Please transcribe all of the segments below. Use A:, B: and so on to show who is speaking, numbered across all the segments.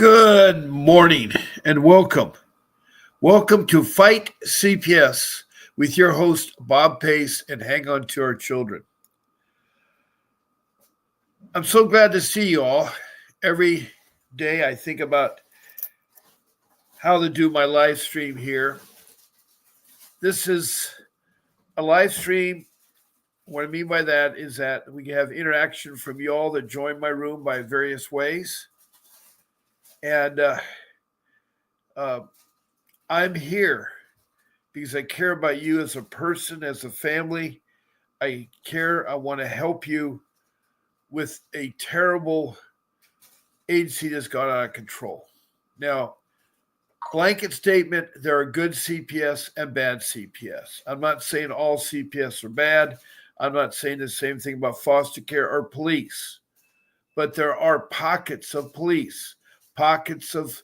A: Good morning and welcome. Welcome to Fight CPS with your host, Bob Pace, and Hang On to Our Children. I'm so glad to see you all. Every day I think about how to do my live stream here. This is a live stream. What I mean by that is that we have interaction from you all that join my room by various ways. And I'm here because I care about you as a person, as a family. I care. I want to help you with a terrible agency that's gone out of control. Now, blanket statement, there are good CPS and bad CPS. I'm not saying all CPS are bad. I'm not saying the same thing about foster care or police. But there are pockets of police, pockets of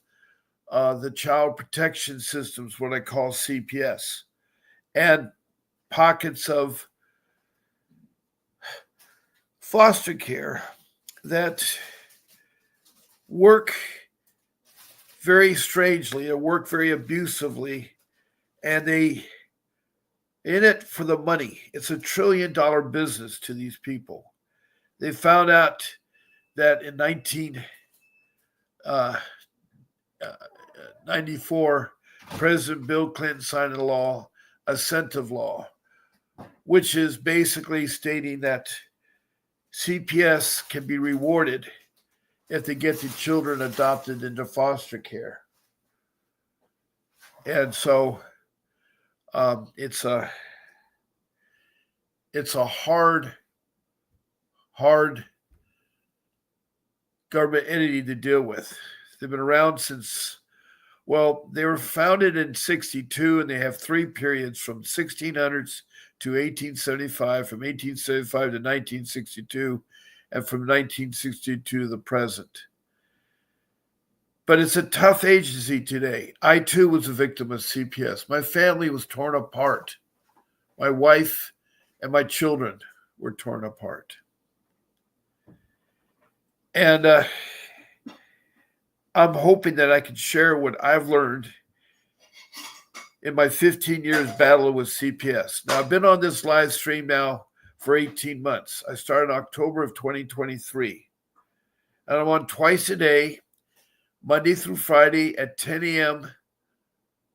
A: the child protection systems, what I call CPS, and pockets of foster care that work very strangely or work very abusively, and they in it for the money. It's $1 trillion business to these people. They found out that in 1994, President Bill Clinton signed a law, incentive law, which is basically stating that CPS can be rewarded if they get the children adopted into foster care. And so it's a hard government entity to deal with. They've been around since, they were founded in 1962, and they have three periods from 1600s to 1875, from 1875 to 1962, and from 1962 to the present. But it's a tough agency today. I, too, was a victim of CPS. My family was torn apart. My wife and my children were torn apart. And I'm hoping that I can share what I've learned in my 15 years battling with CPS. Now, I've been on this live stream now for 18 months. I started in October of 2023. And I'm on twice a day, Monday through Friday at 10 a.m.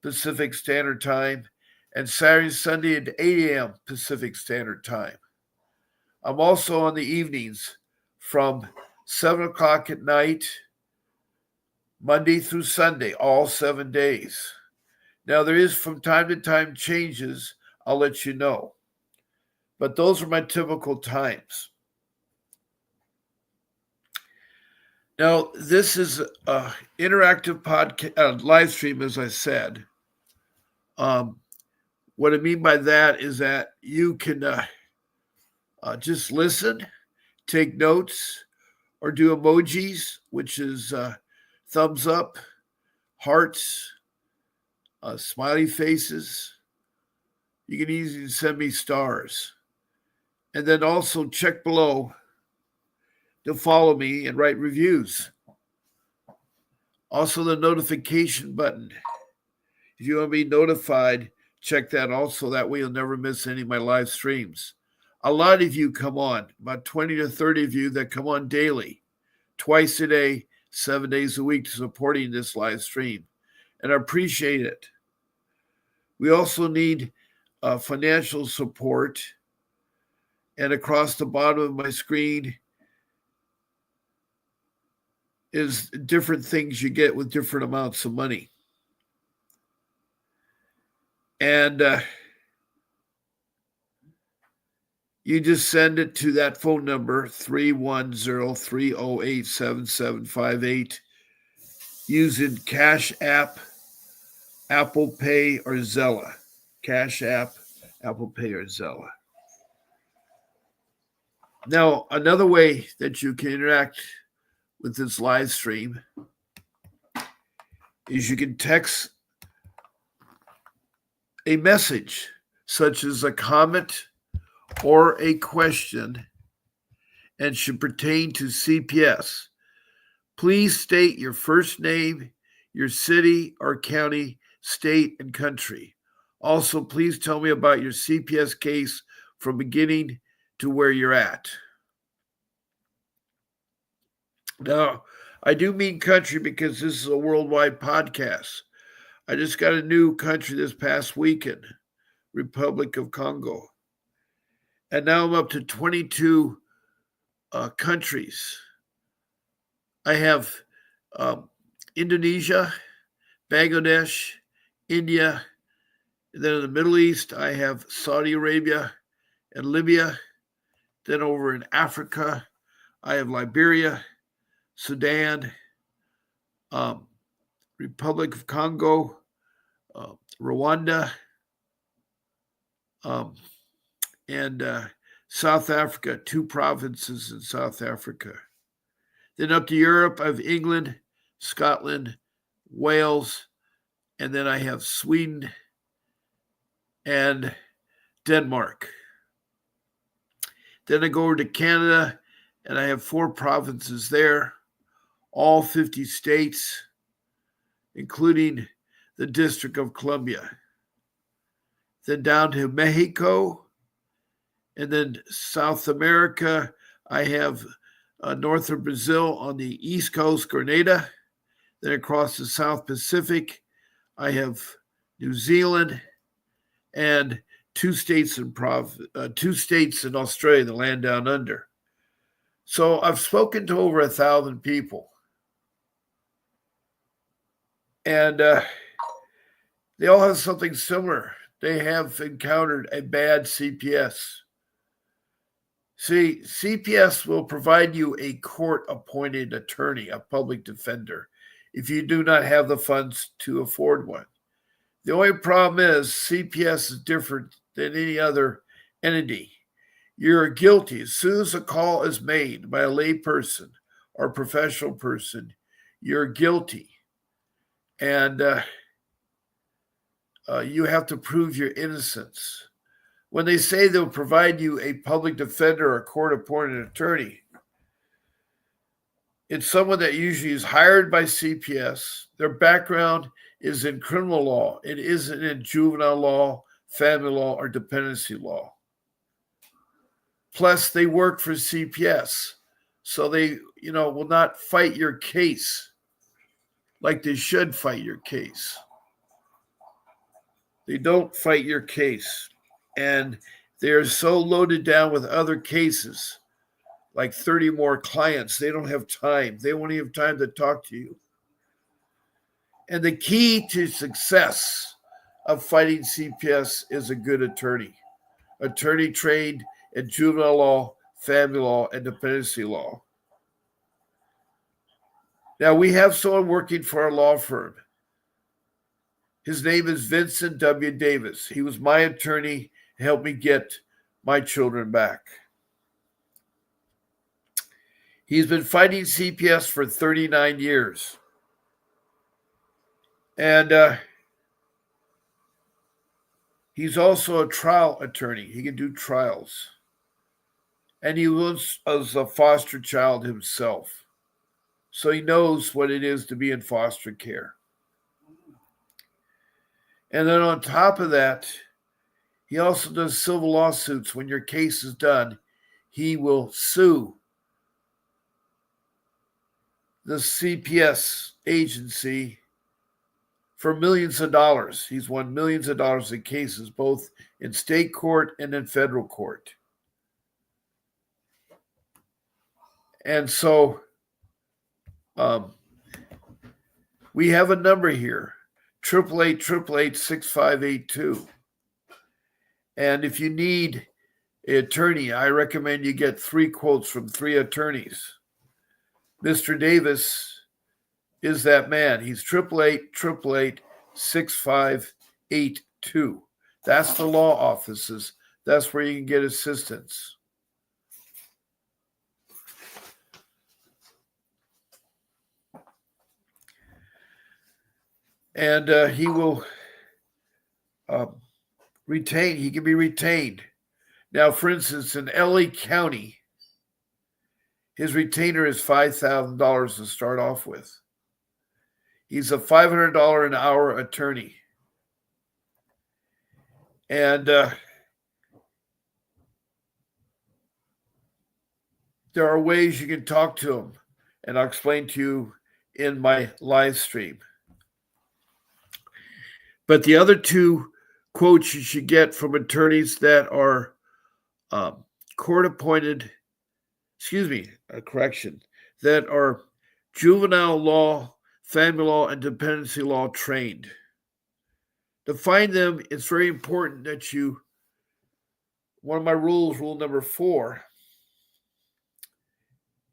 A: Pacific Standard Time, and Saturday and Sunday at 8 a.m. Pacific Standard Time. I'm also on the evenings from 7 o'clock at night, Monday through Sunday, all 7 days. Now, there is from time to time changes. I'll let you know. But those are my typical times. Now, this is an interactive podcast, live stream, as I said. What I mean by that is that you can just listen, take notes, or do emojis, which is thumbs up, hearts, smiley faces. You can easily send me stars. And then also check below to follow me and write reviews. Also the notification button. If you want to be notified, check that also. That way you'll never miss any of my live streams. A lot of you come on, about 20 to 30 of you that come on daily, twice a day, 7 days a week, supporting this live stream. And I appreciate it. We also need financial support. And across the bottom of my screen is different things you get with different amounts of money. And you just send it to that phone number, 310-308-7758, using Cash App, Apple Pay, or Zelle. Cash App, Apple Pay, or Zelle. Now, another way that you can interact with this live stream is you can text a message, such as a comment or a question, and should pertain to CPS. Please state your first name, your city or county, state, and country. Also, please tell me about your CPS case from beginning to where you're at. Now, I do mean country because this is a worldwide podcast. I just got a new country this past weekend, Republic of Congo. And now I'm up to 22 countries. I have Indonesia, Bangladesh, India. And then in the Middle East, I have Saudi Arabia and Libya. Then over in Africa, I have Liberia, Sudan, Republic of Congo, Rwanda, and South Africa, 2 provinces in South Africa. Then up to Europe, I have England, Scotland, Wales, and then I have Sweden and Denmark. Then I go over to Canada, and I have 4 provinces there, all 50 states, including the District of Columbia. Then down to Mexico, and then South America, I have north of Brazil on the east coast, Grenada. Then across the South Pacific, I have New Zealand and 2 states in Australia, the land down under. So I've spoken to over 1,000 people. And they all have something similar. They have encountered a bad CPS. See, CPS will provide you a court-appointed attorney, a public defender, if you do not have the funds to afford one. The only problem is CPS is different than any other entity. You're guilty. As soon as a call is made by a lay person or professional person, you're guilty. And you have to prove your innocence. When they say they'll provide you a public defender or a court-appointed attorney, it's someone that usually is hired by CPS. Their background is in criminal law. It isn't in juvenile law, family law, or dependency law. Plus, they work for CPS, so they, will not fight your case like they should fight your case. They don't fight your case, and they're so loaded down with other cases, like 30 more clients. They don't have time. They won't have time to talk to you. And the key to success of fighting CPS is a good attorney. Attorney trained in juvenile law, family law, and dependency law. Now, we have someone working for our law firm. His name is Vincent W. Davis. He was my attorney and helped me get my children back. He's been fighting CPS for 39 years. And he's also a trial attorney. He can do trials. And he was a foster child himself. So he knows what it is to be in foster care. And then on top of that, he also does civil lawsuits. When your case is done, he will sue the CPS agency for millions of dollars. He's won millions of dollars in cases, both in state court and in federal court. And so we have a number here, 888-888-6582. And if you need an attorney, I recommend you get 3 quotes from 3 attorneys. Mr. Davis is that man. He's 888-888-6582. That's the law offices. That's where you can get assistance. And he will retain. He can be retained. Now, for instance, in LA County, His retainer is $5,000 to start off with. He's a $500 an hour attorney. And there are ways you can talk to him, and I'll explain to you in my live stream. But the other two quotes you should get from attorneys that are court-appointed, that are juvenile law, family law, and dependency law trained. To find them, it's very important that one of my rules, rule number 4,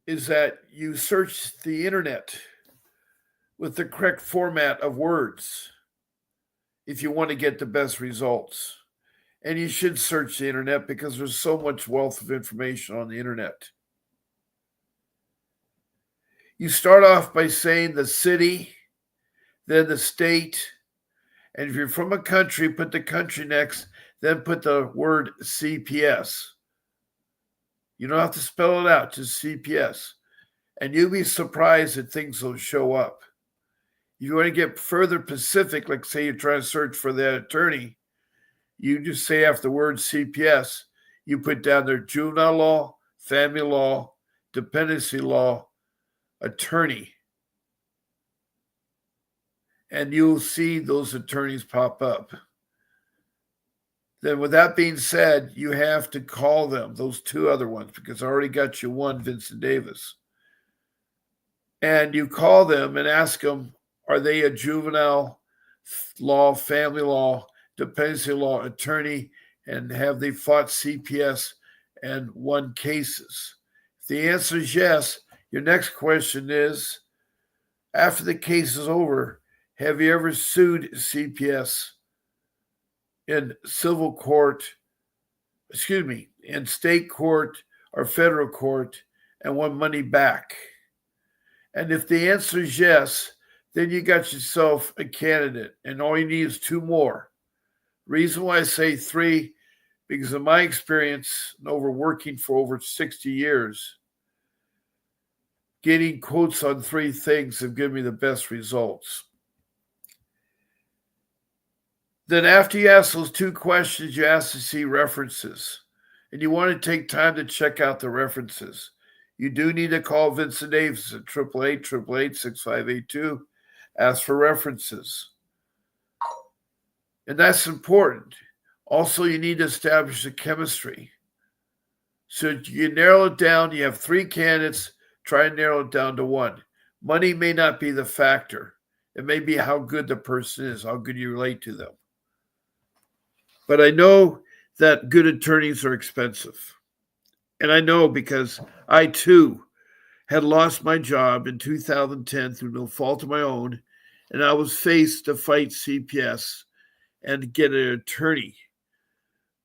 A: is that you search the internet with the correct format of words if you want to get the best results. And you should search the internet because there's so much wealth of information on the internet. You start off by saying the city, then the state, and if you're from a country, put the country next, then put the word CPS. You don't have to spell it out, just CPS. And you'll be surprised that things will show up. You want to get further specific, like say you're trying to search for that attorney, you just say after the word CPS, you put down their juvenile law, family law, dependency law, attorney. And you'll see those attorneys pop up. Then with that being said, you have to call them, those two other ones, because I already got you one, Vincent Davis. And you call them and ask them, are they a juvenile law, family law, dependency law attorney, and have they fought CPS and won cases? If the answer is yes, your next question is, after the case is over, have you ever sued CPS in civil court, in state court or federal court and won money back? And if the answer is yes, then you got yourself a candidate, and all you need is 2 more. Reason why I say 3, because in my experience, and over working for over 60 years, getting quotes on 3 things have given me the best results. Then after you ask those 2 questions, you ask to see references. And you want to take time to check out the references. You do need to call Vincent Davis at 888-888-6582. Ask for references. And that's important. Also, you need to establish a chemistry. So you narrow it down. You have 3 candidates. Try and narrow it down to 1. Money may not be the factor. It may be how good the person is, how good you relate to them. But I know that good attorneys are expensive. And I know because I, too, had lost my job in 2010 through no fault of my own, and I was faced to fight CPS and get an attorney.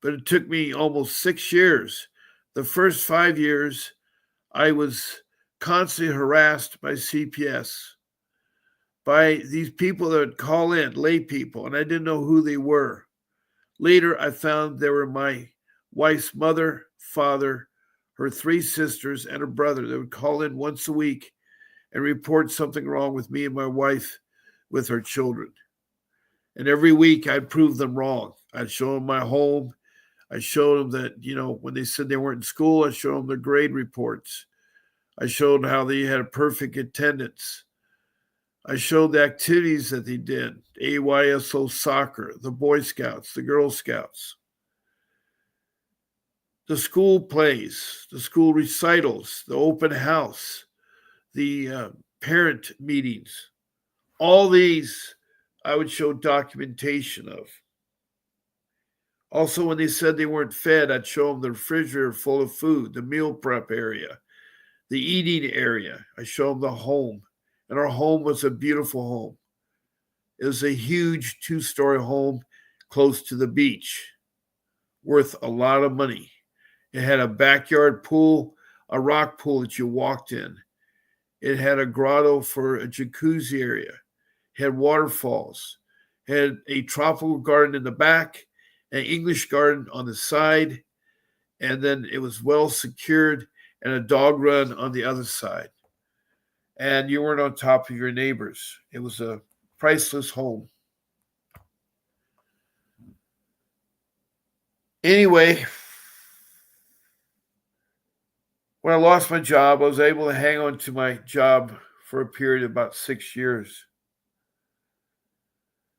A: But it took me almost 6 years. The first 5 years, I was constantly harassed by CPS, by these people that would call in, lay people, and I didn't know who they were. Later, I found they were my wife's mother, father, her 3 sisters, and her brother. They would call in once a week and report something wrong with me and my wife with her children. And every week, I'd prove them wrong. I'd show them my home. I showed them that, when they said they weren't in school, I showed them their grade reports. I showed them how they had a perfect attendance. I showed the activities that they did, AYSO soccer, the Boy Scouts, the Girl Scouts, the school plays, the school recitals, the open house, the parent meetings. All these I would show documentation of. Also, when they said they weren't fed, I'd show them the refrigerator full of food, the meal prep area, the eating area. I show them the home. And our home was a beautiful home. It was a huge 2-story home close to the beach, worth a lot of money. It had a backyard pool, a rock pool that you walked in. It had a grotto for a jacuzzi area. It had waterfalls. It had a tropical garden in the back, an English garden on the side, and then it was well secured. and a dog run on the other side. And you weren't on top of your neighbors. It was a priceless home. Anyway, when I lost my job, I was able to hang on to my job for a period of about 6 years.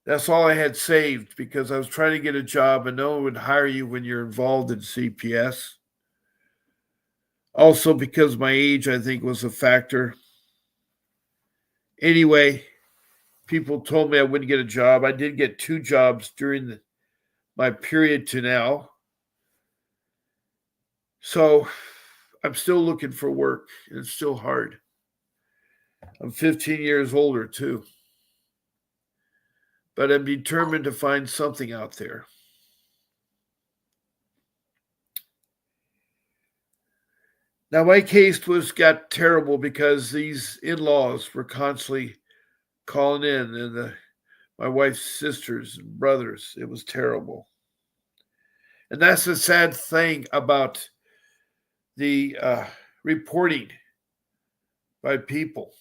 A: That's all I had saved because I was trying to get a job and no one would hire you when you're involved in CPS. Also, because my age, I think, was a factor. Anyway, people told me I wouldn't get a job. I did get 2 jobs during my period to now. So I'm still looking for work, and it's still hard. I'm 15 years older, too. But I'm determined to find something out there. Now, my case got terrible because these in-laws were constantly calling in, and my wife's sisters and brothers. It was terrible. And that's the sad thing about the reporting by people.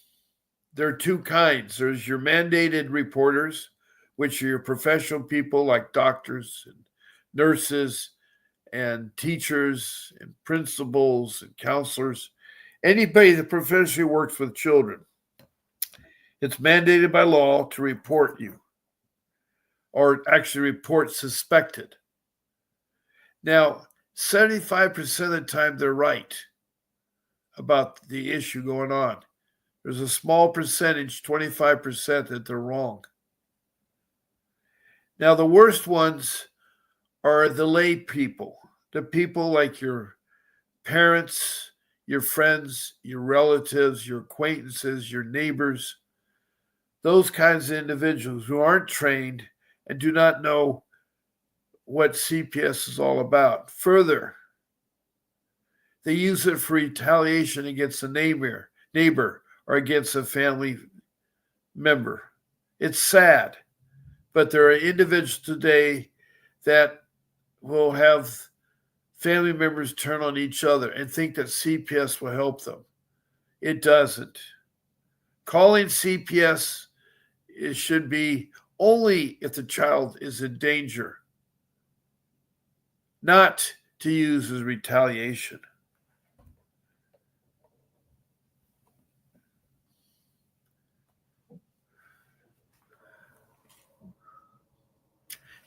A: There are 2 kinds. There's your mandated reporters, which are your professional people like doctors and nurses and teachers and principals and counselors, anybody that professionally works with children. It's mandated by law to report you, or actually report suspected. Now, 75% of the time they're right about the issue going on. There's a small percentage, 25%, that they're wrong. Now, the worst ones are the lay people, the people like your parents, your friends, your relatives, your acquaintances, your neighbors, those kinds of individuals who aren't trained and do not know what CPS is all about. Further, they use it for retaliation against a neighbor or against a family member. It's sad, but there are individuals today that will have family members turn on each other and think that CPS will help them. It doesn't. Calling CPS should be only if the child is in danger, not to use as retaliation.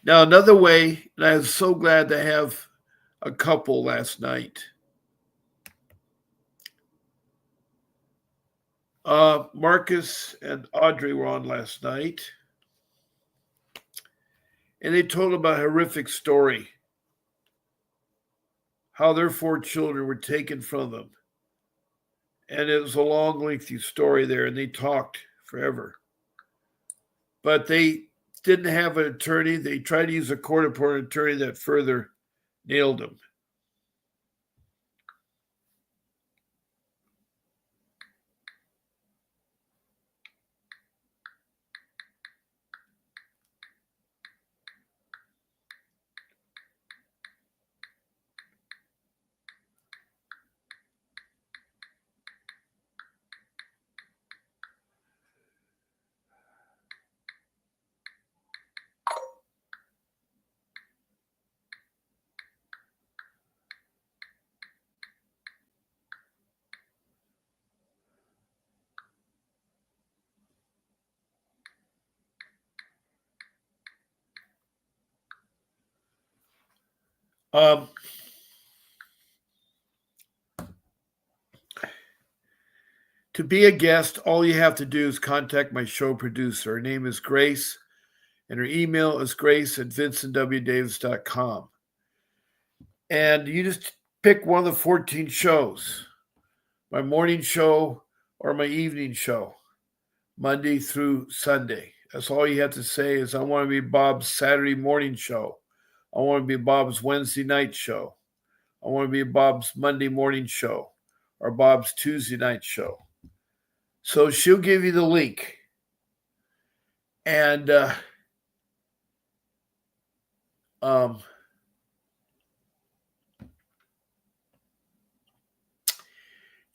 A: Now, another way, and I was so glad to have a couple last night. Marcus and Audrey were on last night, and they told about a horrific story, how their 4 children were taken from them. And it was a long, lengthy story there, and they talked forever. But they didn't have an attorney. They tried to use a court-appointed attorney that further nailed them. To be a guest, all you have to do is contact my show producer. Her name is Grace, and her email is grace@vincentwdavis.com. And you just pick one of the 14 shows, my morning show or my evening show, Monday through Sunday. That's all you have to say is, I want to be Bob's Saturday morning show. I want to be Bob's Wednesday night show. I want to be Bob's Monday morning show or Bob's Tuesday night show. So she'll give you the link. And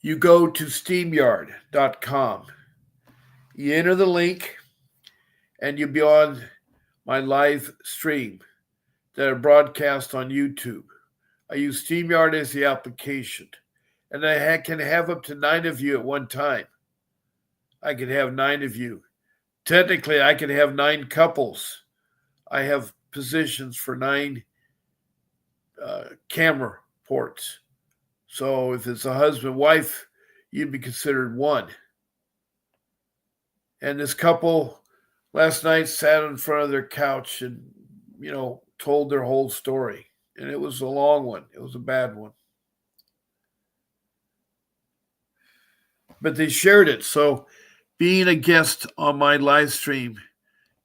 A: You go to SteamYard.com. You enter the link, and you'll be on my live stream that I broadcast on YouTube. I use SteamYard as the application, and I can have up to 9 of you at one time. I can have 9 of you. Technically, I can have 9 couples. I have positions for 9 camera ports. So if it's a husband, wife, you'd be considered one. And this couple last night sat in front of their couch and, told their whole story. And it was a long one. It was a bad one. But they shared it. So being a guest on my live stream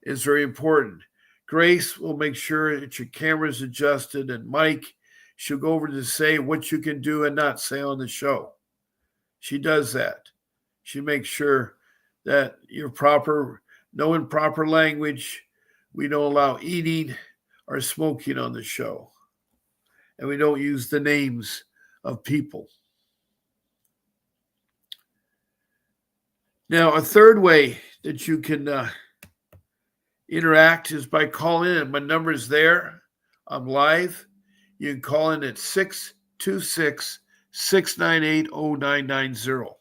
A: is very important. Grace will make sure that your camera is adjusted, and Mike, she'll go over to say what you can do and not say on the show. She does that. She makes sure that you're proper, no improper language. We don't allow eating or smoking on the show. And we don't use the names of people. Now, a third way that you can interact is by calling in. My number is there. I'm live. You can call in at 626-698-0990.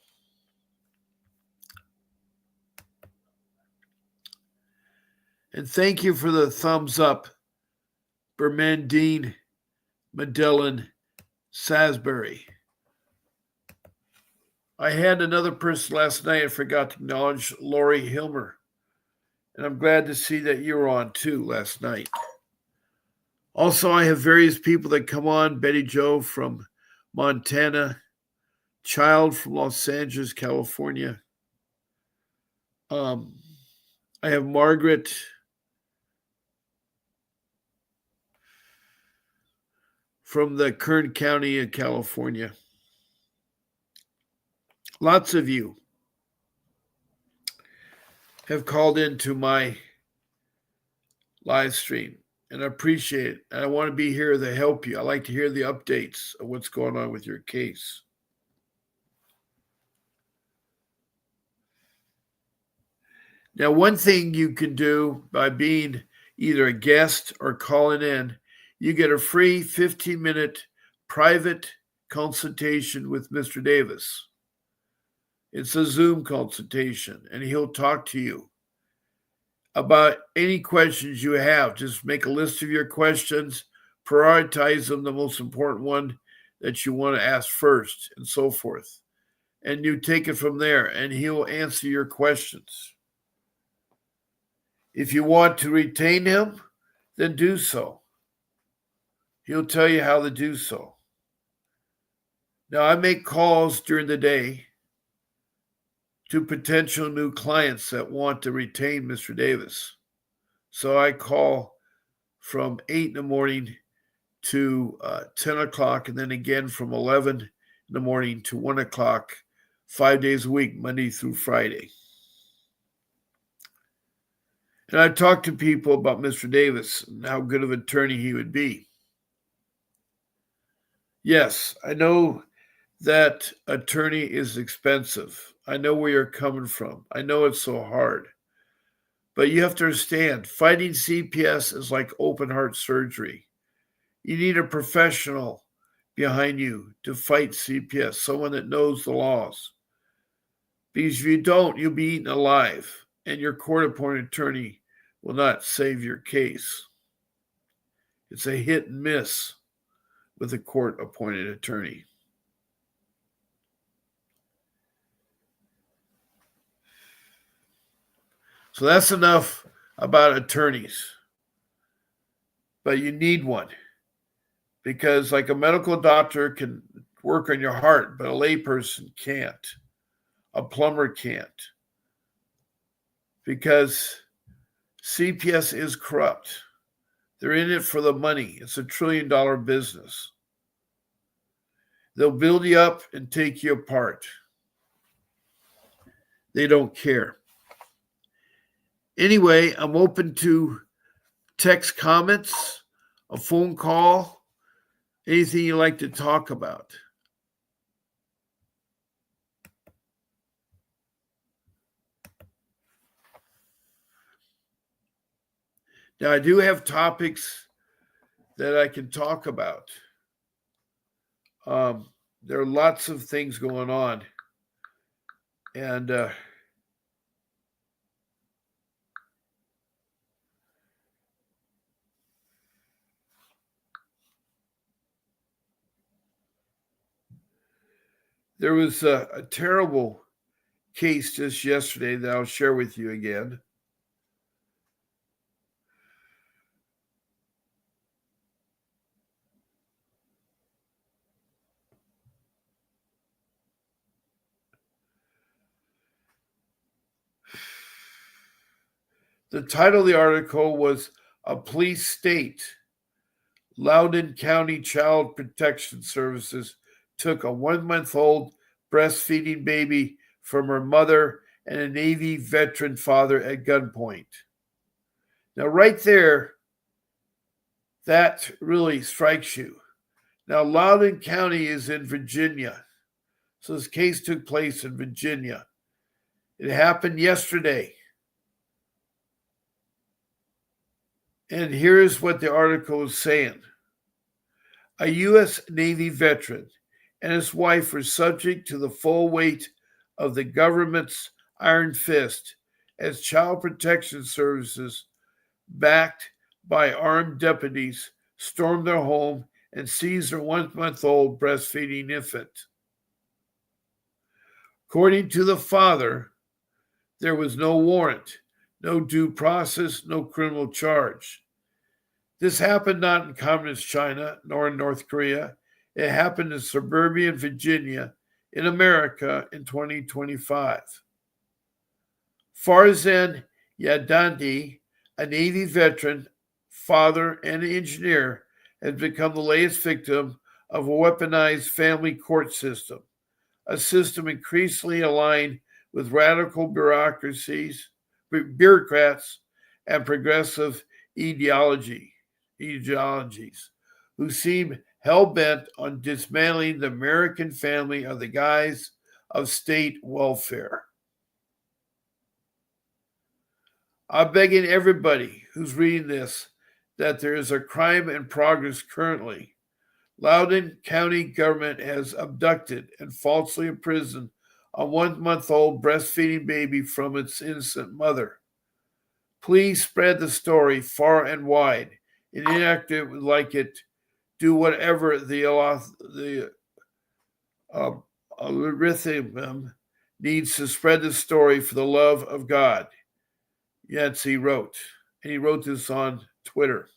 A: And thank you for the thumbs up, Bermandine, Medellin, Salisbury. I had another person last night I forgot to acknowledge, Lori Hilmer. And I'm glad to see that you were on too last night. Also, I have various people that come on. Betty Jo from Montana, Child from Los Angeles, California. I have Margaret from the Kern County in California. Lots of you have called into my live stream, and I appreciate it. And I want to be here to help you. I like to hear the updates of what's going on with your case. Now, one thing you can do by being either a guest or calling in, you get a free 15-minute private consultation with Mr. Davis. It's a Zoom consultation, and he'll talk to you about any questions you have. Just make a list of your questions, prioritize them, the most important one that you want to ask first, and so forth. And you take it from there, and he'll answer your questions. If you want to retain him, then do so. He'll tell you how to do so. Now, I make calls during the day to potential new clients that want to retain Mr. Davis. So I call from 8 in the morning to 10 o'clock, and then again from 11 in the morning to 1 o'clock, 5 days a week, Monday through Friday. And I talk to people about Mr. Davis and how good of an attorney he would be. Yes, I know that attorney is expensive. I know where you're coming from. I know it's so hard. But you have to understand, fighting CPS is like open heart surgery. You need a professional behind you to fight CPS, someone that knows the laws. Because if you don't, you'll be eaten alive, and your court-appointed attorney will not save your case. It's a hit and miss with a court-appointed attorney. So that's enough about attorneys. But you need one. Because like a medical doctor can work on your heart, but a layperson can't. A plumber can't. Because CPS is corrupt. They're in it for the money. It's $1 trillion business. They'll build you up and take you apart. They don't care. Anyway, I'm open to text comments, a phone call, anything you like to talk about. Now, I do have topics that I can talk about. There are lots of things going on. And there was a terrible case just yesterday that I'll share with you again. The title of the article was A Police State. Loudoun County Child Protection Services took a 1-month-old breastfeeding baby from her mother and a Navy veteran father at gunpoint. Now, right there, that really strikes you. Now, Loudoun County is in Virginia. So this case took place in Virginia. It happened yesterday. And here's what the article is saying. A U.S. Navy veteran and his wife were subject to the full weight of the government's iron fist as Child Protection Services, backed by armed deputies, stormed their home and seized their 1-month-old breastfeeding infant. According to the father, there was no warrant, no due process, no criminal charge. This happened not in communist China nor in North Korea. It happened in suburban Virginia in America in 2025. Farzan Yadandi, a Navy veteran, father, and engineer, has become the latest victim of a weaponized family court system, a system increasingly aligned with radical bureaucrats, and progressive ideologies who seem hell-bent on dismantling the American family under the guise of state welfare. I'm begging everybody who's reading this that there is a crime in progress currently. Loudoun County government has abducted and falsely imprisoned a 1-month-old breastfeeding baby from its innocent mother. Please spread the story far and wide. An inactive would like it. Do whatever the algorithm needs to spread the story for the love of God. Yancey wrote. And he wrote this on Twitter.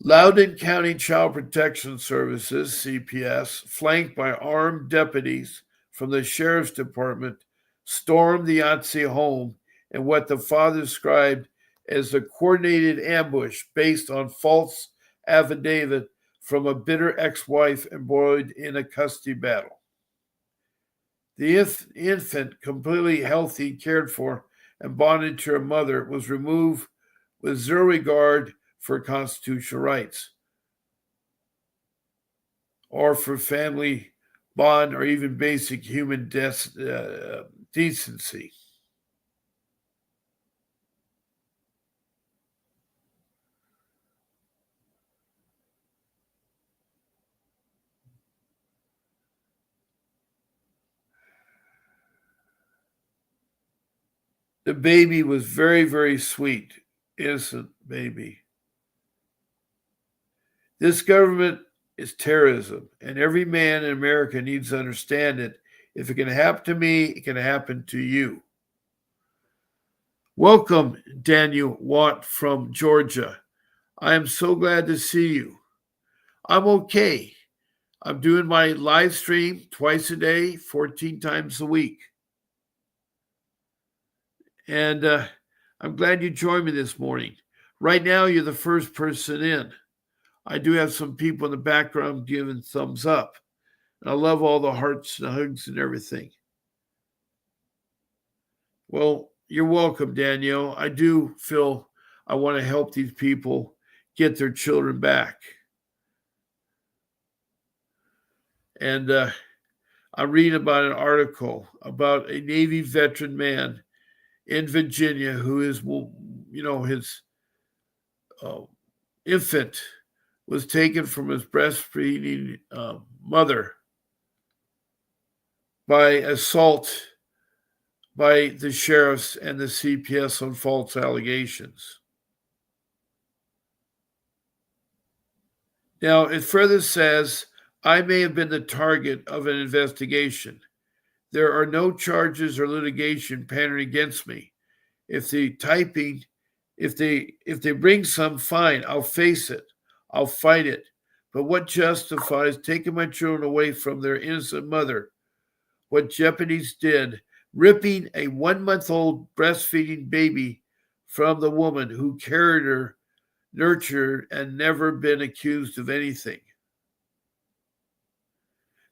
A: Loudoun County Child Protection Services, CPS, flanked by armed deputies from the Sheriff's Department, stormed the Yancey home in what the father described as a coordinated ambush based on false affidavit from a bitter ex-wife embroiled in a custody battle. The infant, completely healthy, cared for, and bonded to her mother, was removed with zero regard for constitutional rights or for family bond or even basic human decency. The baby was very, very sweet, innocent baby. This government is terrorism, and every man in America needs to understand it. If it can happen to me, it can happen to you. Welcome, Daniel Watt from Georgia. I am so glad to see you. I'm okay. I'm doing my live stream twice a day, 14 times a week. And I'm glad you joined me this morning. Right now, you're the first person in. I do have some people in the background giving thumbs up. And I love all the hearts and hugs and everything. Well, you're welcome, Danielle. I do feel I want to help these people get their children back. And I'm reading about an article about a Navy veteran man in Virginia who is, his uh, infant was taken from his breastfeeding mother by assault by the sheriffs and the CPS on false allegations. Now, it further says, I may have been the target of an investigation. There are no charges or litigation pending against me. If they bring some, fine, I'll face it. I'll fight it. But what justifies taking my children away from their innocent mother? What Japanese did, ripping a 1-month-old breastfeeding baby from the woman who carried her, nurtured, and never been accused of anything.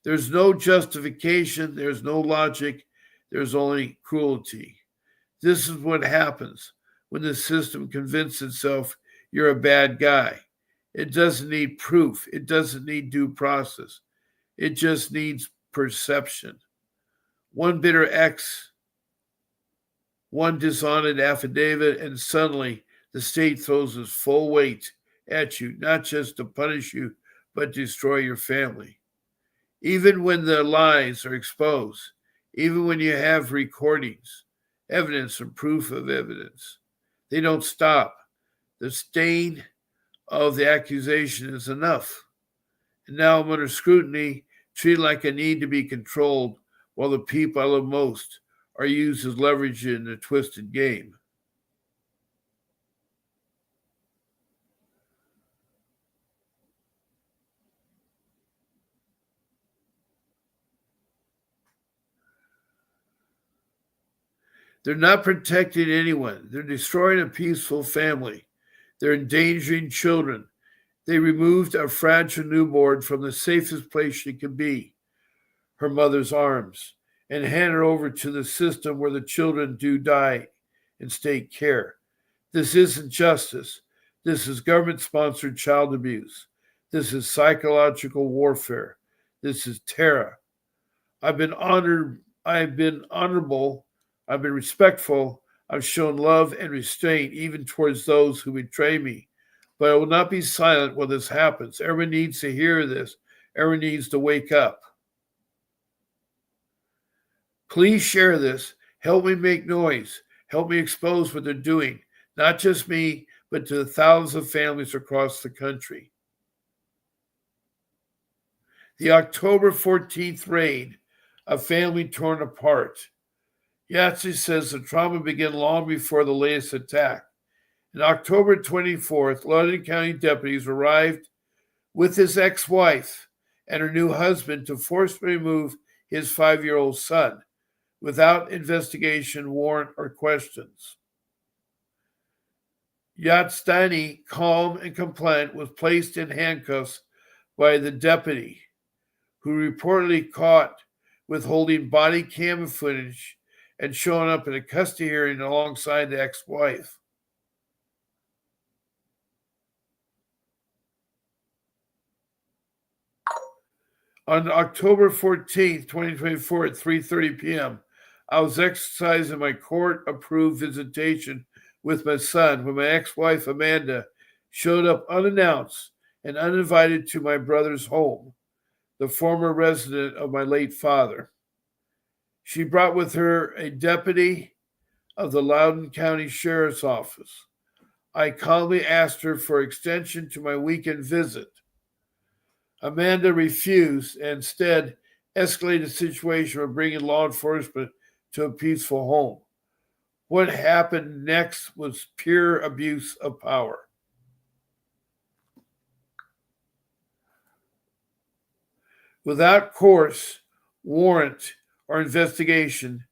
A: There's no justification, there's no logic, there's only cruelty. This is what happens when the system convinces itself you're a bad guy. It doesn't need proof, it doesn't need due process, it just needs perception. One bitter X, one dishonored affidavit, and suddenly the state throws its full weight at you, not just to punish you, but destroy your family. Even when the lies are exposed, even when you have recordings, evidence and proof of evidence, they don't stop. The stain of the accusation is enough. And now I'm under scrutiny, treated like I need to be controlled, while the people I love most are used as leverage in a twisted game. They're not protecting anyone. They're destroying a peaceful family. They're endangering children. They removed a fragile newborn from the safest place she could be, her mother's arms, and hand her over to the system where the children do die in state care. This isn't justice. This is government-sponsored child abuse. This is psychological warfare. This is terror. I've been honored. I've been honorable. I've been respectful. I've shown love and restraint even towards those who betray me. But I will not be silent when this happens. Everyone needs to hear this. Everyone needs to wake up. Please share this. Help me make noise. Help me expose what they're doing. Not just me, but to the thousands of families across the country. The October 14th raid, a family torn apart. Yahtzee says the trauma began long before the latest attack. On October 24th, London County deputies arrived with his ex-wife and her new husband to forcibly remove his 5-year-old son without investigation, warrant, or questions. Yahtzee, calm and compliant, was placed in handcuffs by the deputy, who reportedly caught withholding body cam footage and showing up at a custody hearing alongside the ex-wife. On October 14th, 2024 at 3:30 p.m., I was exercising my court-approved visitation with my son when my ex-wife Amanda showed up unannounced and uninvited to my brother's home, the former residence of my late father. She brought with her a deputy of the Loudoun County Sheriff's Office. I calmly asked her for extension to my weekend visit. Amanda refused and instead escalated the situation by bringing law enforcement to a peaceful home. What happened next was pure abuse of power. Without course, warrant, or investigation,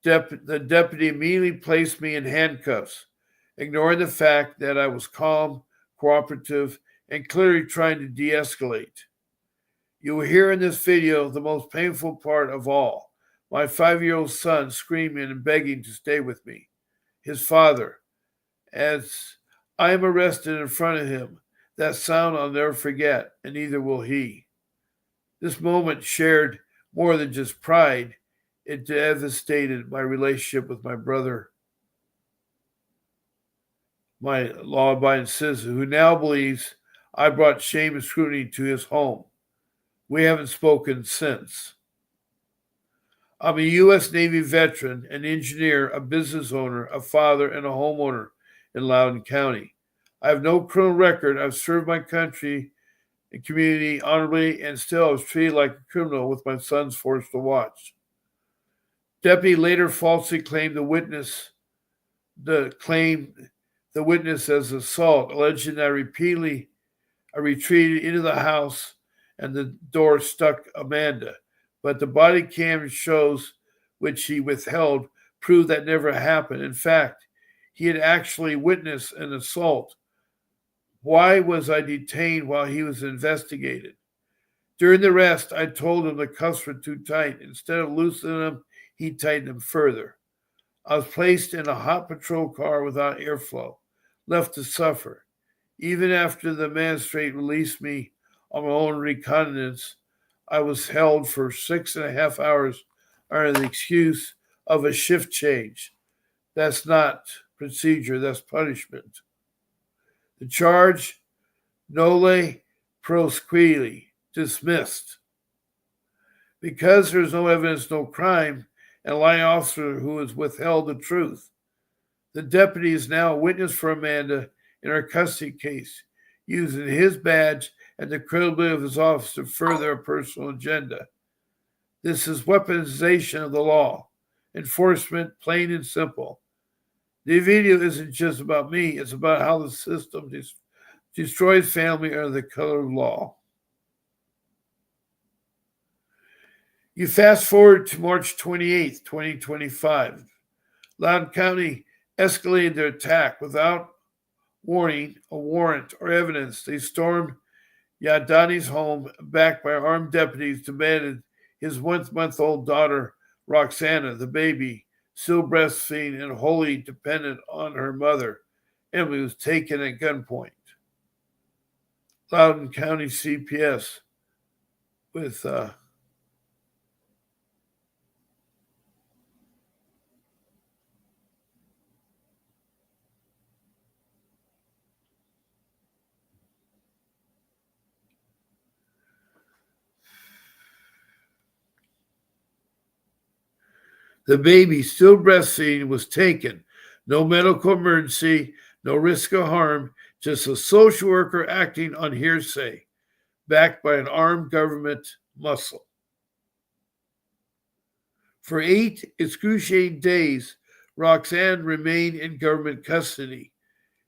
A: the deputy immediately placed me in handcuffs, ignoring the fact that I was calm, cooperative, and clearly trying to de-escalate. You will hear in this video the most painful part of all, my 5-year-old son screaming and begging to stay with me, his father, as I am arrested in front of him. That sound I'll never forget, and neither will he. This moment shared more than just pride. It devastated my relationship with my brother, my law abiding citizen, who now believes I brought shame and scrutiny to his home. We haven't spoken since. I'm a U.S. Navy veteran, an engineer, a business owner, a father, and a homeowner in Loudoun County. I have no criminal record. I've served my country and community honorably, and still I was treated like a criminal with my sons forced to watch. Deputy later falsely claimed the witness as assault, alleging that I retreated into the house and the door stuck Amanda. But the body cam shows, which he withheld, proved that never happened. In fact, he had actually witnessed an assault. Why was I detained while he was investigated? During the arrest, I told him the cuffs were too tight. Instead of loosening them, he tightened them further. I was placed in a hot patrol car without airflow, left to suffer. Even after the magistrate released me on my own recognizance, I was held for 6.5 hours under the excuse of a shift change. That's not procedure, that's punishment. The charge, nolle prosequi, dismissed. Because there's no evidence, no crime, and a lying officer who has withheld the truth. The deputy is now a witness for Amanda in our custody case, using his badge and the credibility of his office to further a personal agenda. This is weaponization of the law. Enforcement, plain and simple. The video isn't just about me, it's about how the system destroys family under the color of law. You fast forward to March 28th, 2025. Loudoun County escalated their attack without warning, a warrant, or evidence. They stormed Yadani's home, backed by armed deputies, demanded his 1-month-old daughter, Roxana, the baby, still breastfeeding and wholly dependent on her mother, Emily, was taken at gunpoint. Loudoun County CPS with the baby, still breastfeeding, was taken. No medical emergency, no risk of harm, just a social worker acting on hearsay, backed by an armed government muscle. For 8 excruciating days, Roxanne remained in government custody.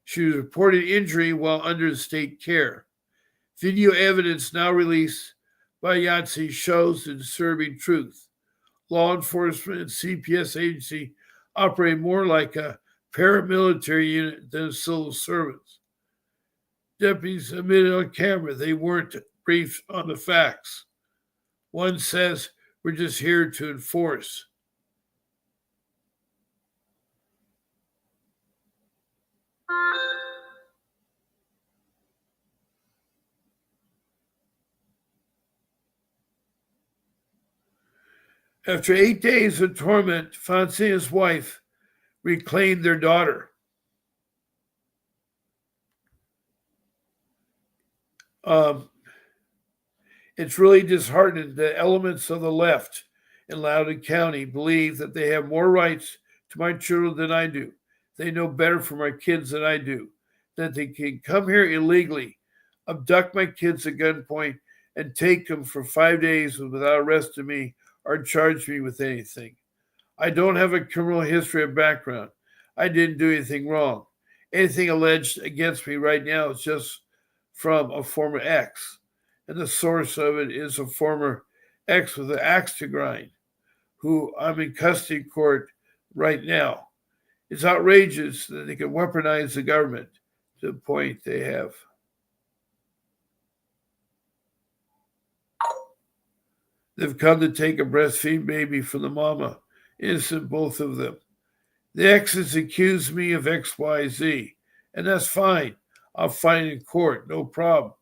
A: She was reported injury while under state care. Video evidence now released by Yahtzee shows the disturbing truth. Law enforcement and CPS agency operate more like a paramilitary unit than a civil service. Deputies admitted on camera they weren't briefed on the facts. One says, "We're just here to enforce." After 8 days of torment, Fonzie and his wife reclaimed their daughter. It's really disheartening that elements of the left in Loudoun County believe that they have more rights to my children than I do. They know better for my kids than I do. That they can come here illegally, abduct my kids at gunpoint, and take them for 5 days without arresting me or charge me with anything. I don't have a criminal history or background. I didn't do anything wrong. Anything alleged against me right now is just from a former ex, and the source of it is a former ex with an axe to grind, who I'm in custody court right now. It's outrageous that they can weaponize the government to the point they have. They've come to take a breastfeeding baby from the mama, innocent both of them. The exes accuse me of XYZ, and that's fine. I'll fight in court, no problem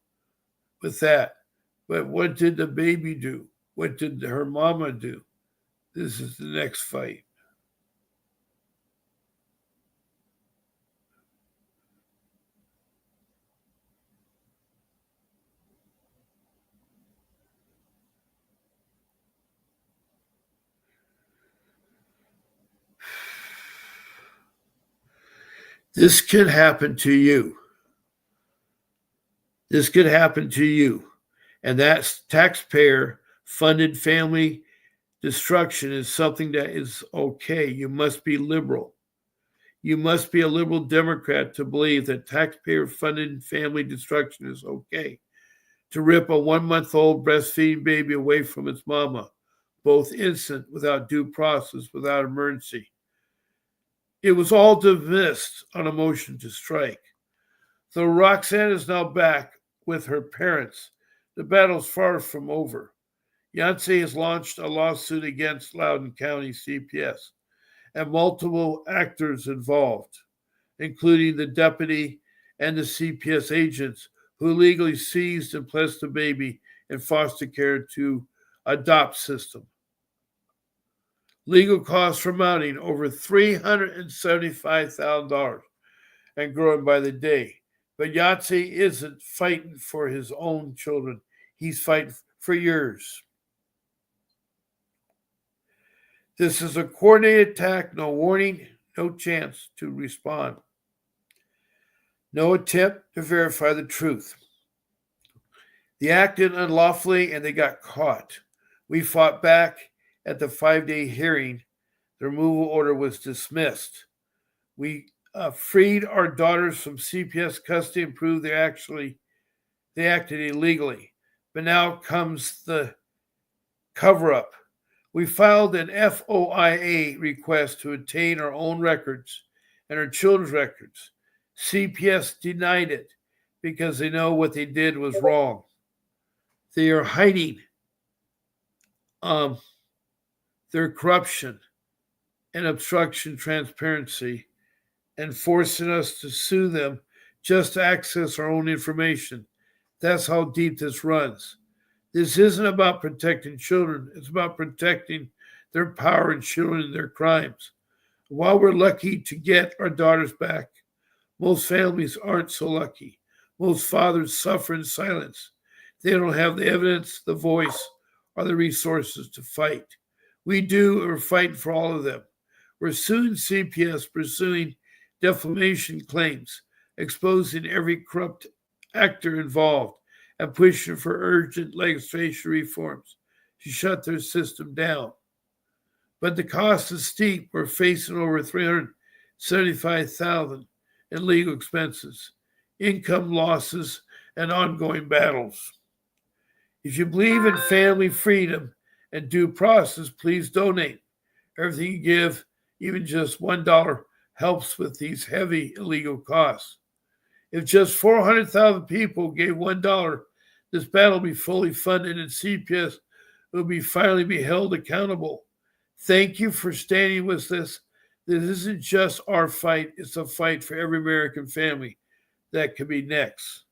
A: with that. But what did the baby do? What did her mama do? This is the next fight. This could happen to you. This could happen to you. And that taxpayer funded family destruction is something that is okay. You must be liberal. You must be a liberal Democrat to believe that taxpayer funded family destruction is okay. To rip a 1-month-old breastfeeding baby away from its mama, both innocent, without due process, without emergency. It was all dismissed on a motion to strike. Though Roxanne is now back with her parents, the battle's far from over. Yancey has launched a lawsuit against Loudoun County CPS and multiple actors involved, including the deputy and the CPS agents who illegally seized and placed the baby in foster care to adopt system. Legal costs are mounting over $375,000 and growing by the day. But Yancey isn't fighting for his own children. He's fighting for yours. This is a coordinated attack, no warning, no chance to respond. No attempt to verify the truth. They acted unlawfully and they got caught. We fought back at the 5-day hearing. The removal order was dismissed. We freed our daughters from CPS custody and proved they acted illegally. But now comes the cover-up. We filed an FOIA request to obtain our own records and our children's records. CPS denied it because they know what they did was wrong. They are hiding their corruption and obstruction transparency and forcing us to sue them just to access our own information. That's how deep this runs. This isn't about protecting children. It's about protecting their power and children and their crimes. While we're lucky to get our daughters back, most families aren't so lucky. Most fathers suffer in silence. They don't have the evidence, the voice, or the resources to fight. We do, and we're fighting for all of them. We're suing CPS, pursuing defamation claims, exposing every corrupt actor involved, and pushing for urgent legislation reforms to shut their system down. But the cost is steep. We're facing over $375,000 in legal expenses, income losses, and ongoing battles. If you believe in family freedom and due process, please donate. Everything you give, even just $1, helps with these heavy illegal costs. If just 400,000 people gave $1, this battle will be fully funded and CPS will finally be held accountable. Thank you for standing with this. This isn't just our fight, it's a fight for every American family that could be next.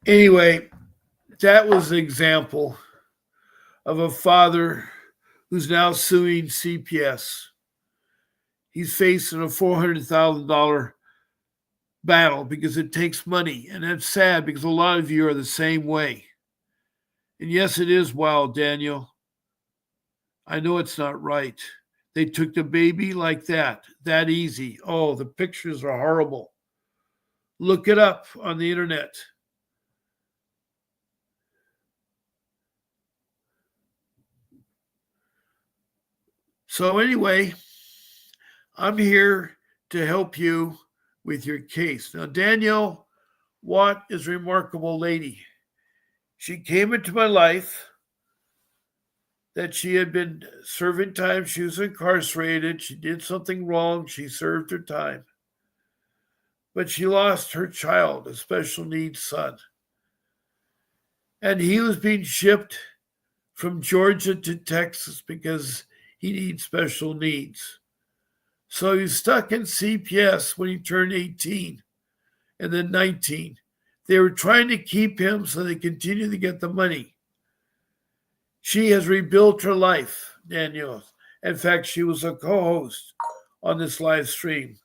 A: Anyway, that was an example of a father who's now suing CPS. He's facing a $400,000 battle because it takes money. And that's sad because a lot of you are the same way. And yes, it is wild, Daniel. I know it's not right. They took the baby like that easy. Oh, the pictures are horrible. Look it up on the internet. So anyway, I'm here to help you with your case. Now, Danielle Watt is a remarkable lady. She came into my life that she had been serving time. She was incarcerated. She did something wrong. She served her time. But she lost her child, a special needs son. And he was being shipped from Georgia to Texas because he needs special needs. So he was stuck in CPS when he turned 18 and then 19. They were trying to keep him so they continue to get the money. She has rebuilt her life, Danielle. In fact, she was a co-host on this live stream.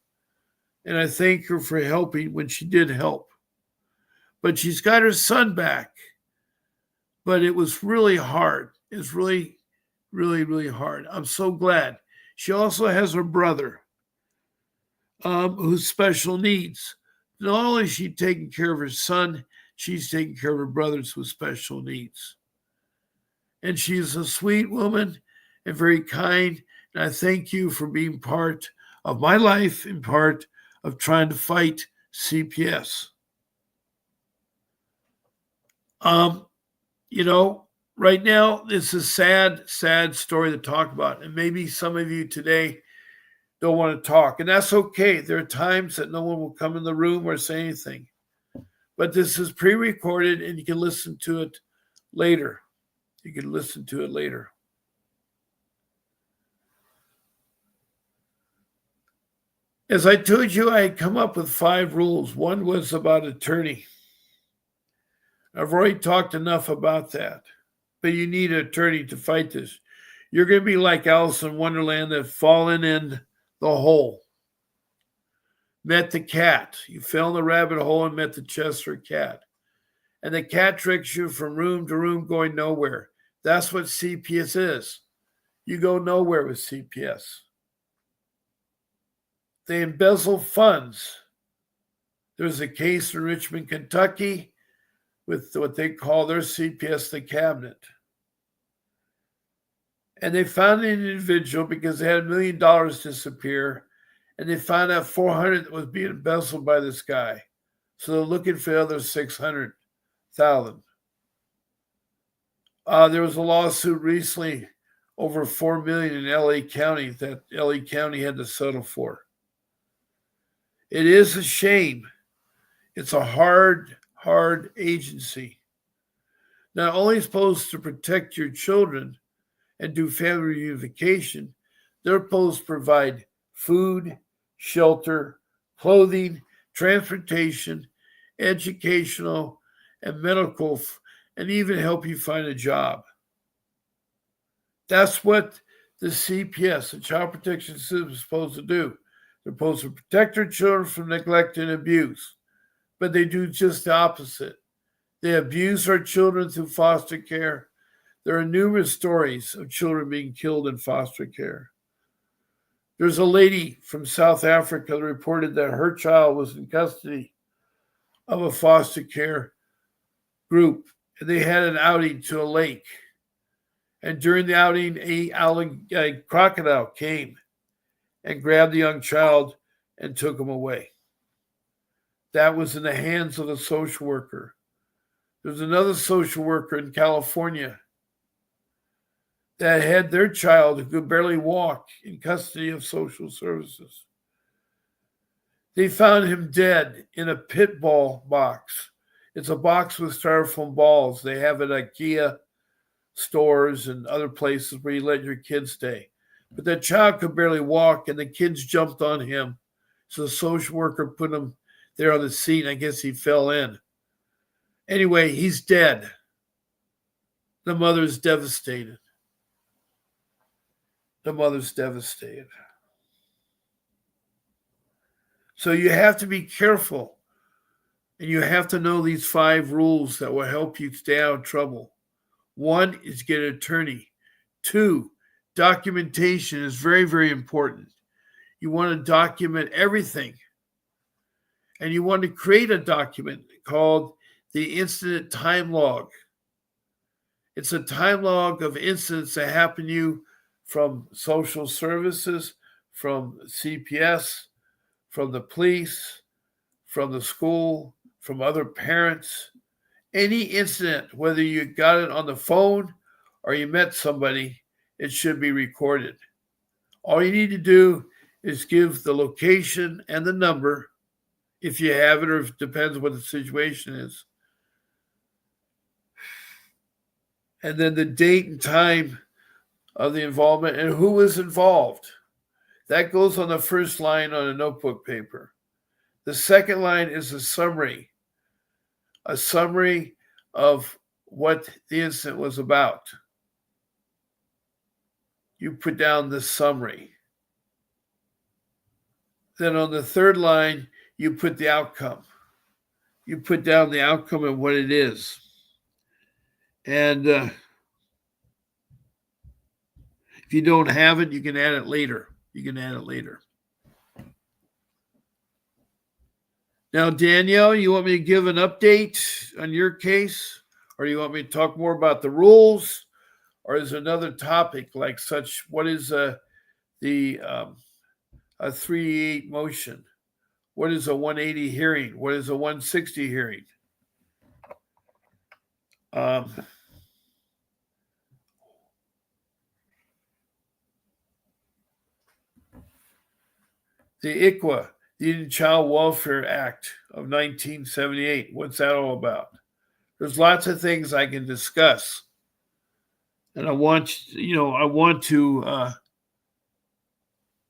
A: And I thank her for helping when she did help. But she's got her son back. But it was really hard. It's really, really, really hard. I'm so glad. She also has her brother who's special needs. Not only is she taking care of her son, she's taking care of her brothers with special needs. And she's a sweet woman and very kind. And I thank you for being part of my life and part of trying to fight CPS. Right now, it's a sad, sad story to talk about. And maybe some of you today don't want to talk. And that's okay. There are times that no one will come in the room or say anything. But this is pre-recorded and you can listen to it later. As I told you, I had come up with 5 rules. One was about attorney. I've already talked enough about that. But you need an attorney to fight this. You're going to be like Alice in Wonderland that fallen in the hole. Met the cat. You fell in the rabbit hole and met the Chester cat. And the cat tricks you from room to room going nowhere. That's what CPS is. You go nowhere with CPS. They embezzle funds. There's a case in Richmond, Kentucky with what they call their CPS, the cabinet. And they found an individual because they had $1 million disappear. And they found out 400 was being embezzled by this guy. So they're looking for the other 600,000. There was a lawsuit recently over $4 million in LA County that LA County had to settle for. It is a shame. It's a hard agency. Not only supposed to protect your children and do family reunification, they're supposed to provide food, shelter, clothing, transportation, educational, and medical, and even help you find a job. That's what the CPS, the Child Protection System, is supposed to do. They're supposed to protect their children from neglect and abuse, but they do just the opposite. They abuse our children through foster care. There are numerous stories of children being killed in foster care. There's a lady from South Africa that reported that her child was in custody of a foster care group, and they had an outing to a lake. And during the outing, a crocodile came and grabbed the young child and took him away. That was in the hands of a social worker. There's another social worker in California that had their child who could barely walk in custody of social services. They found him dead in a pit ball box. It's a box with styrofoam balls. They have it at IKEA stores and other places where you let your kids stay. But that child could barely walk, and the kids jumped on him. So the social worker put him there on the seat. I guess he fell in. Anyway, he's dead. The mother's devastated. So you have to be careful, and you have to know these 5 rules that will help you stay out of trouble. 1 is get an attorney. 2, documentation is very, very important. You want to document everything. And you want to create a document called the incident time log. It's a time log of incidents that happen to you from social services, from CPS, from the police, from the school, from other parents. Any incident, whether you got it on the phone or you met somebody, it should be recorded. All you need to do is give the location and the number, if you have it, or if it depends what the situation is. And then the date and time of the involvement and who was involved. That goes on the first line on a notebook paper. The second line is a summary of what the incident was about. You put down the summary. Then on the third line, you put the outcome. You put down the outcome and what it is. And if you don't have it, you can add it later. Now, Danielle, you want me to give an update on your case? Or you want me to talk more about the rules? Or is another topic like such? What is a 388 motion? What is a 180 hearing? What is a 160 hearing? The ICWA, the Indian Child Welfare Act of 1978. What's that all about? There's lots of things I can discuss. And I want to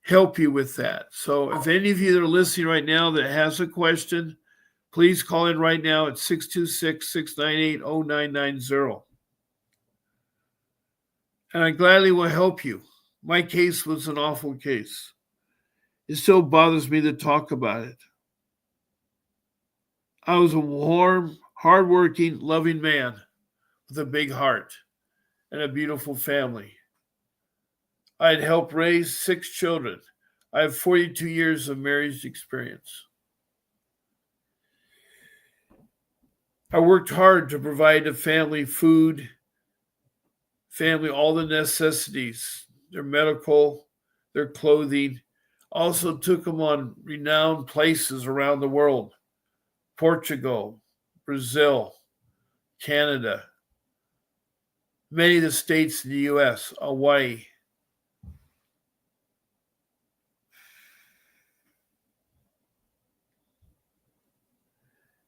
A: help you with that. So if any of you that are listening right now that has a question, please call in right now at 626-698-0990. And I gladly will help you. My case was an awful case. It still bothers me to talk about it. I was a warm, hardworking, loving man with a big heart and a beautiful family. I had helped raise 6 children. I have 42 years of marriage experience. I worked hard to provide a family food, all the necessities, their medical, their clothing. Also took them on renowned places around the world: Portugal, Brazil, Canada, many of the states in the U.S., Hawaii.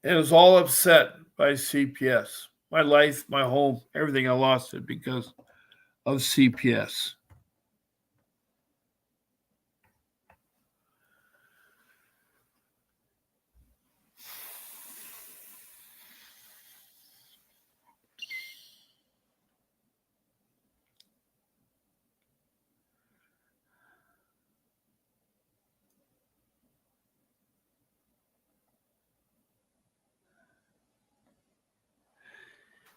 A: And I was all upset by CPS. My life, my home, everything, I lost it because of CPS.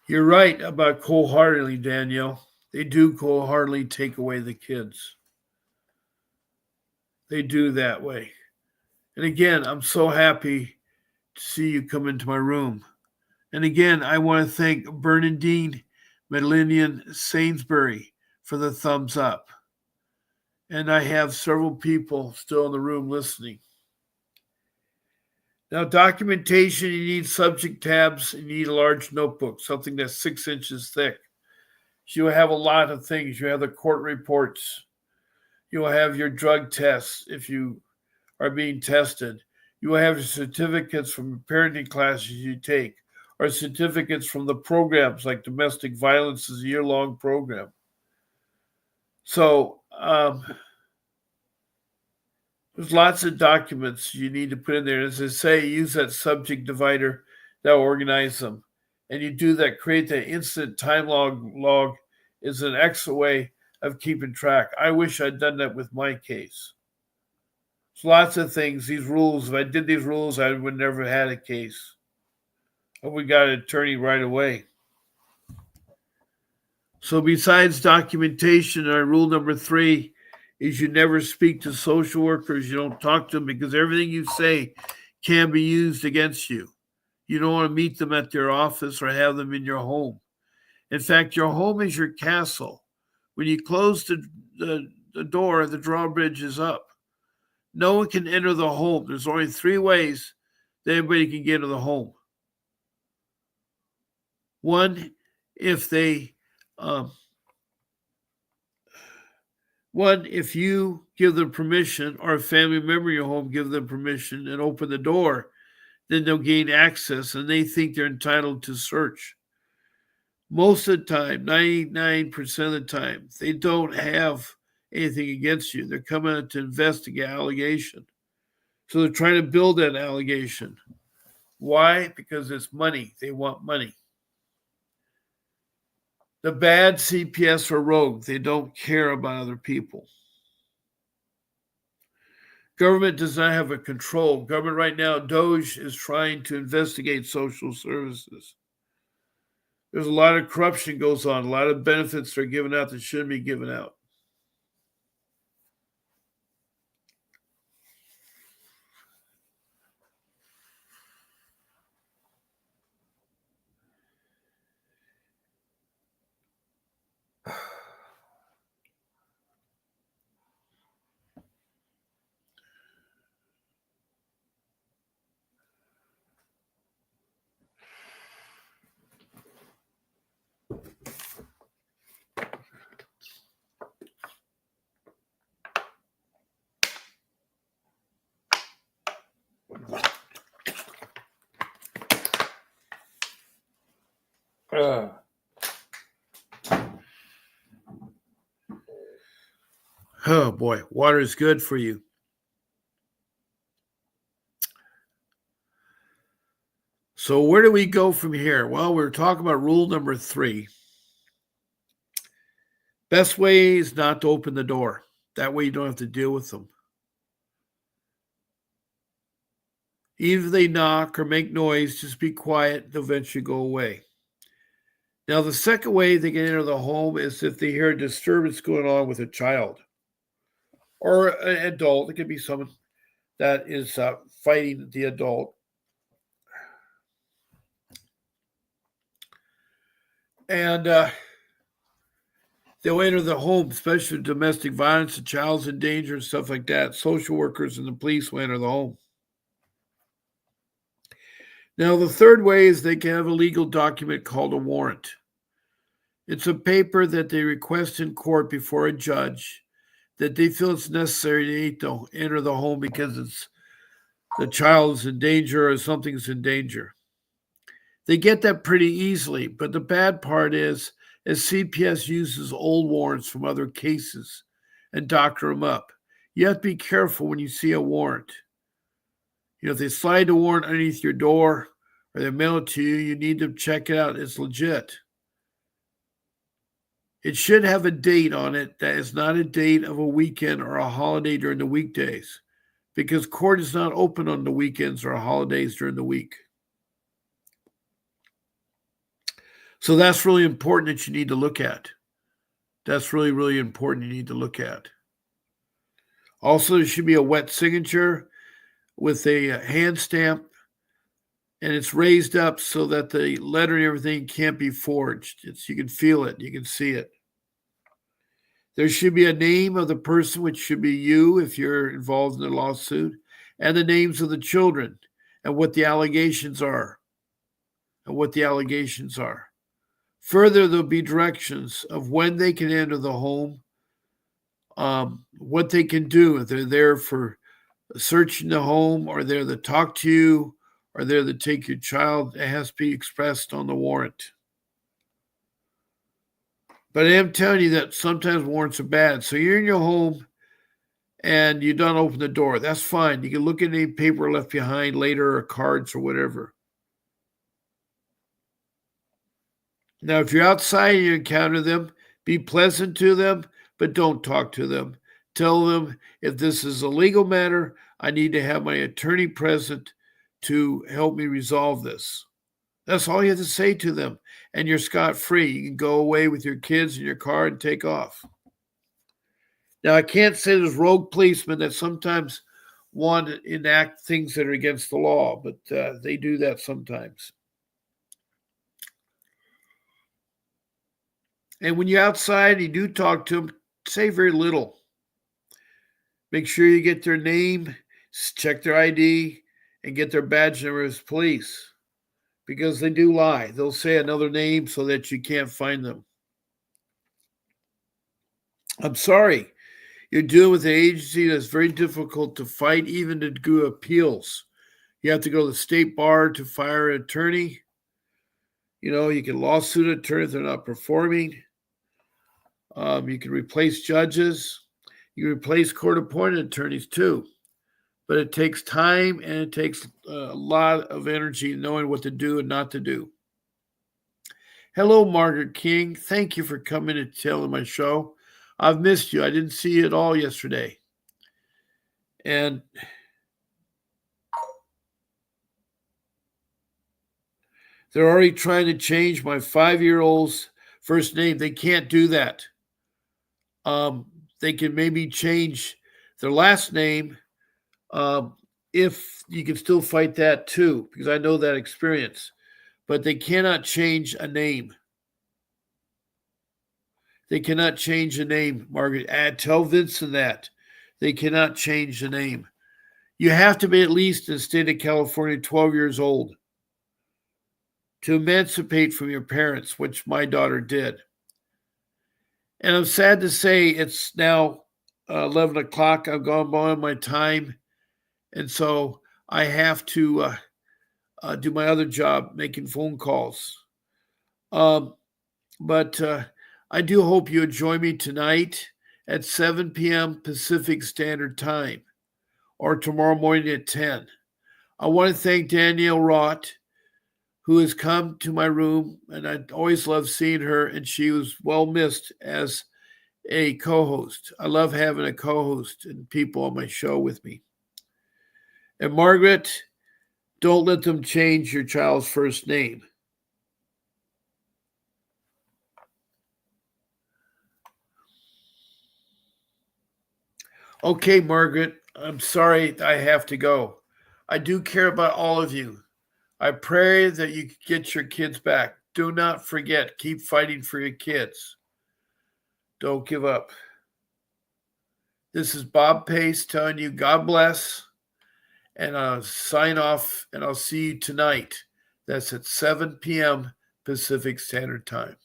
A: You're right about cold-heartedly, Danielle. They do cold-heartedly take away the kids. They do that way. And again, I'm so happy to see you come into my room. And again, I want to thank Bernadine Medellinian Sainsbury for the thumbs up. And I have several people still in the room listening. Now, documentation, you need subject tabs, you need a large notebook, something that's 6 inches thick. So you'll have a lot of things. You have the court reports. You'll have your drug tests if you are being tested. You will have your certificates from parenting classes you take, or certificates from the programs like domestic violence is a year-long program. So there's lots of documents you need to put in there. As I say, use that subject divider that will organize them. And you do that, create that instant time log is an excellent way of keeping track. I wish I'd done that with my case. There's lots of things, these rules. If I did these rules, I would never have had a case. And we got an attorney right away. So besides documentation, our rule number 3 is you never speak to social workers. You don't talk to them because everything you say can be used against you. You don't want to meet them at their office or have them in your home. In fact, your home is your castle. When you close the door, the drawbridge is up. No one can enter the home. There's only three ways that everybody can get into the home. One, if you give them permission, or a family member in your home give them permission and open the door, then they'll gain access and they think they're entitled to search. Most of the time, 99% of the time, they don't have anything against you. They're coming out to investigate allegation. So they're trying to build that allegation. Why? Because it's money. They want money. The bad CPS are rogue. They don't care about other people. Government does not have a control. Government right now, DOJ is trying to investigate social services. There's a lot of corruption goes on. A lot of benefits are given out that shouldn't be given out. Oh boy, water is good for you. So where do we go from here? Well, we're talking about rule number 3. Best way is not to open the door. That way you don't have to deal with them. Even if they knock or make noise, just be quiet. They'll eventually go away. Now, the second way they can enter the home is if they hear a disturbance going on with a child or an adult. It could be someone that is fighting the adult. And they'll enter the home, especially domestic violence, the child's in danger, and stuff like that. Social workers and the police will enter the home. Now, the third way is they can have a legal document called a warrant. It's a paper that they request in court before a judge that they feel it's necessary to enter the home because the child is in danger or something's in danger. They get that pretty easily, but the bad part is CPS uses old warrants from other cases and doctor them up. You have to be careful when you see a warrant. If they slide the warrant underneath your door or they mail it to you, you need to check it out. It's legit. It should have a date on it that is not a date of a weekend or a holiday during the weekdays, because court is not open on the weekends or holidays during the week. So that's really important that you need to look at. That's really, really important you need to look at. Also, there should be a wet signature with a hand stamp, and it's raised up so that the letter and everything can't be forged. You can feel it. You can see it. There should be a name of the person, which should be you if you're involved in the lawsuit, and the names of the children and what the allegations are. Further, there'll be directions of when they can enter the home, what they can do if they're there for searching the home, or they're to talk to you, or they're to take your child. It has to be expressed on the warrant. But I am telling you that sometimes warrants are bad. So you're in your home and you don't open the door. That's fine. You can look at any paper left behind later or cards or whatever. Now, if you're outside and you encounter them, be pleasant to them, but don't talk to them. Tell them, if this is a legal matter, I need to have my attorney present to help me resolve this. That's all you have to say to them, and you're scot-free. You can go away with your kids in your car and take off. Now, I can't say there's rogue policemen that sometimes want to enact things that are against the law, but they do that sometimes. And when you're outside and you do talk to them, say very little. Make sure you get their name, check their ID, and get their badge number as police. Because they do lie. They'll say another name so that you can't find them. I'm sorry. You're dealing with an agency that's very difficult to fight, even to do appeals. You have to go to the state bar to fire an attorney. You can lawsuit an attorney if they're not performing. You can replace judges. You can replace court-appointed attorneys too. But it takes time and it takes a lot of energy knowing what to do and not to do. Hello, Margaret King. Thank you for coming and telling my show. I've missed you. I didn't see you at all yesterday. And they're already trying to change my 5-year-old's first name. They can't do that. They can maybe change their last name if you can still fight that too, because I know that experience. But they cannot change a name. They cannot change the name, Margaret. Tell Vincent that. They cannot change the name. You have to be at least in the state of California 12 years old to emancipate from your parents, which my daughter did. And I'm sad to say it's now 11 o'clock. I've gone beyond my time. And so I have to do my other job, making phone calls. But I do hope you join me tonight at 7 p.m. Pacific Standard Time or tomorrow morning at 10. I want to thank Danielle Roth, who has come to my room, and I always love seeing her, and she was well missed as a co-host. I love having a co-host and people on my show with me. And Margaret, don't let them change your child's first name. Okay, Margaret, I'm sorry I have to go. I do care about all of you. I pray that you get your kids back. Do not forget, keep fighting for your kids. Don't give up. This is Bob Pace telling you God bless, and I'll sign off, and I'll see you tonight. That's at 7 p.m. Pacific Standard Time.